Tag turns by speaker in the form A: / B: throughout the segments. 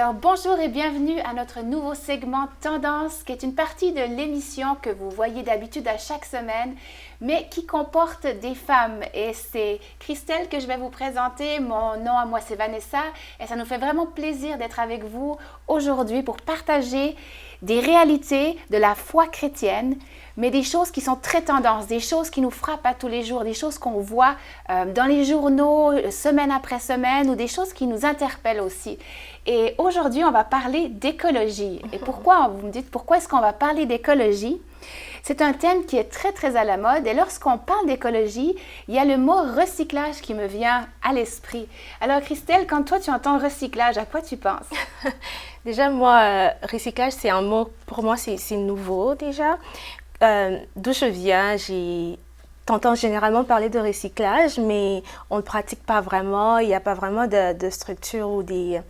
A: Alors bonjour et bienvenue à notre nouveau segment Tendance, qui est une partie de l'émission que vous voyez d'habitude à chaque semaine, mais qui comporte des femmes. Et c'est Christelle que je vais vous présenter. Mon nom à moi c'est Vanessa et ça nous fait vraiment plaisir d'être avec vous aujourd'hui pour partager des réalités de la foi chrétienne, mais des choses qui sont très tendances, des choses qui nous frappent à tous les jours, des choses qu'on voit dans les journaux semaine après semaine ou des choses qui nous interpellent aussi. Et aujourd'hui, on va parler d'écologie. Et pourquoi, vous me dites, pourquoi est-ce qu'on va parler d'écologie? C'est un thème qui est très, très à la mode. Et lorsqu'on parle d'écologie, il y a le mot recyclage qui me vient à l'esprit. Alors, Christelle, quand toi, tu entends recyclage, à quoi tu penses?
B: Déjà, moi, recyclage, c'est un mot, pour moi, c'est nouveau déjà. D'où je viens, t'entends généralement parler de recyclage, mais on ne le pratique pas vraiment. Il n'y a pas vraiment de structure ou des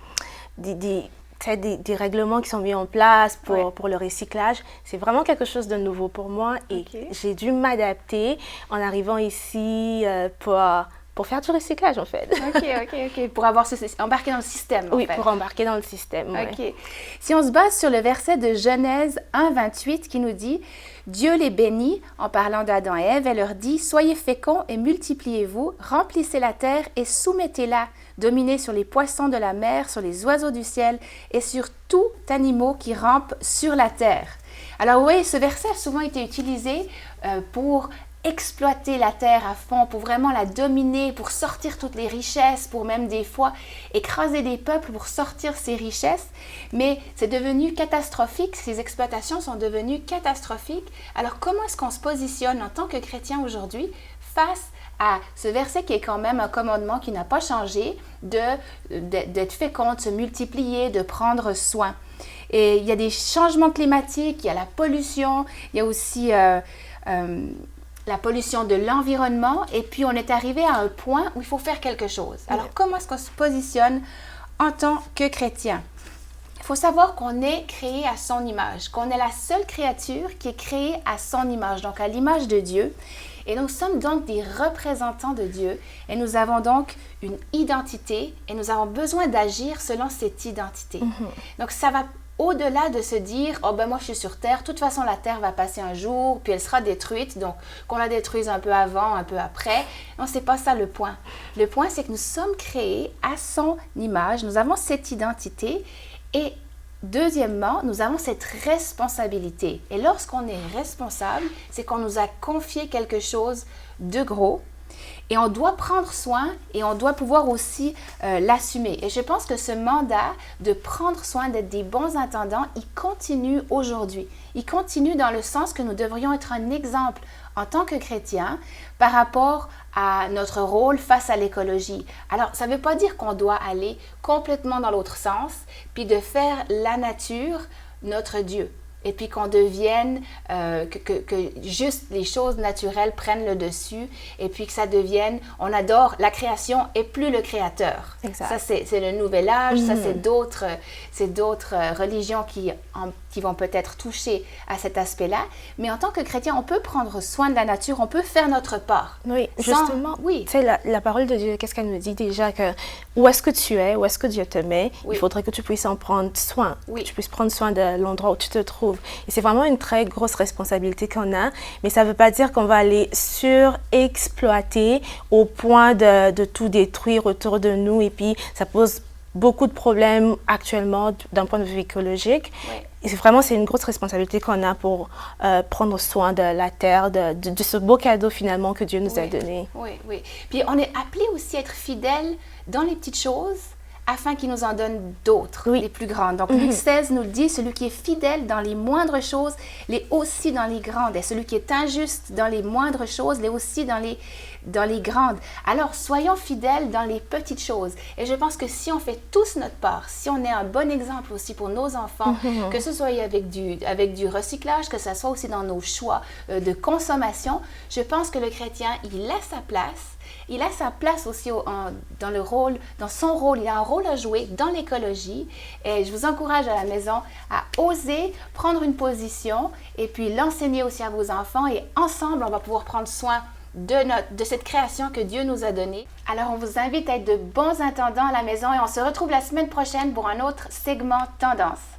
B: règlements qui sont mis en place pour le recyclage. C'est vraiment quelque chose de nouveau pour moi et j'ai dû m'adapter en arrivant ici pour faire du recyclage, en fait.
A: OK. Pour embarquer dans le système, en fait.
B: Oui, pour embarquer dans le système,
A: OK. Si on se base sur le verset de Genèse 1:28 qui nous dit « Dieu les bénit en parlant d'Adam et Ève et leur dit « Soyez féconds et multipliez-vous, remplissez la terre et soumettez-la, dominez sur les poissons de la mer, sur les oiseaux du ciel et sur tout animal qui rampe sur la terre. » Alors oui, ce verset a souvent été utilisé pour exploiter la terre à fond, pour vraiment la dominer, pour sortir toutes les richesses, pour même des fois écraser des peuples pour sortir ces richesses. Mais c'est devenu catastrophique, ces exploitations sont devenues catastrophiques. Alors comment est-ce qu'on se positionne en tant que chrétien aujourd'hui face à ce verset qui est quand même un commandement qui n'a pas changé, d'être fécond, de se multiplier, de prendre soin. Et il y a des changements climatiques, il y a la pollution, il y a aussi la pollution de l'environnement, et puis on est arrivé à un point où il faut faire quelque chose. Alors, comment est-ce qu'on se positionne en tant que chrétien? Il faut savoir qu'on est créé à son image, qu'on est la seule créature qui est créée à son image, donc à l'image de Dieu. Et nous sommes donc des représentants de Dieu, et nous avons donc une identité, et nous avons besoin d'agir selon cette identité. Donc, ça va au-delà de se dire « Oh ben moi je suis sur Terre, de toute façon la Terre va passer un jour, puis elle sera détruite, donc qu'on la détruise un peu avant, un peu après. » Non, c'est pas ça le point. Le point, c'est que nous sommes créés à son image, nous avons cette identité et deuxièmement, nous avons cette responsabilité. Et lorsqu'on est responsable, c'est qu'on nous a confié quelque chose de gros. Et on doit prendre soin et on doit pouvoir aussi l'assumer. Et je pense que ce mandat de prendre soin, d'être des bons intendants, il continue aujourd'hui. Il continue dans le sens que nous devrions être un exemple en tant que chrétiens par rapport à notre rôle face à l'écologie. Alors, ça ne veut pas dire qu'on doit aller complètement dans l'autre sens, puis de faire la nature notre Dieu. Et puis qu'on devienne, que juste les choses naturelles prennent le dessus et puis que ça devienne, on adore la création et plus le créateur.
B: Exact.
A: Ça, c'est le nouvel âge, ça, c'est d'autres religions qui vont peut-être toucher à cet aspect-là. Mais en tant que chrétien, on peut prendre soin de la nature, on peut faire notre part.
B: Oui, justement. Oui. Tu sais, la parole de Dieu, qu'est-ce qu'elle nous dit déjà? Que où est-ce que tu es, où est-ce que Dieu te met, il faudrait que tu puisses en prendre soin, que tu puisses prendre soin de l'endroit où tu te trouves. Et c'est vraiment une très grosse responsabilité qu'on a, mais ça ne veut pas dire qu'on va aller surexploiter au point de tout détruire autour de nous. Et puis, ça pose beaucoup de problèmes actuellement d'un point de vue écologique. Et c'est une grosse responsabilité qu'on a pour prendre soin de la terre, de ce beau cadeau finalement que Dieu nous a donné.
A: Oui. Puis on est appelé aussi à être fidèles dans les petites choses, afin qu'il nous en donne d'autres, les plus grandes. Donc, Luc 16 nous le dit, celui qui est fidèle dans les moindres choses, l'est aussi dans les grandes. Et celui qui est injuste dans les moindres choses, l'est aussi dans les grandes. Alors, soyons fidèles dans les petites choses. Et je pense que si on fait tous notre part, si on est un bon exemple aussi pour nos enfants, que ce soit avec du recyclage, que ce soit aussi dans nos choix de consommation, je pense que le chrétien, il a sa place. Il a sa place aussi dans son rôle. Il a un rôle à jouer dans l'écologie. Et je vous encourage à la maison à oser prendre une position et puis l'enseigner aussi à vos enfants. Et ensemble, on va pouvoir prendre soin de cette création que Dieu nous a donnée. Alors, on vous invite à être de bons intendants à la maison et on se retrouve la semaine prochaine pour un autre segment Tendance.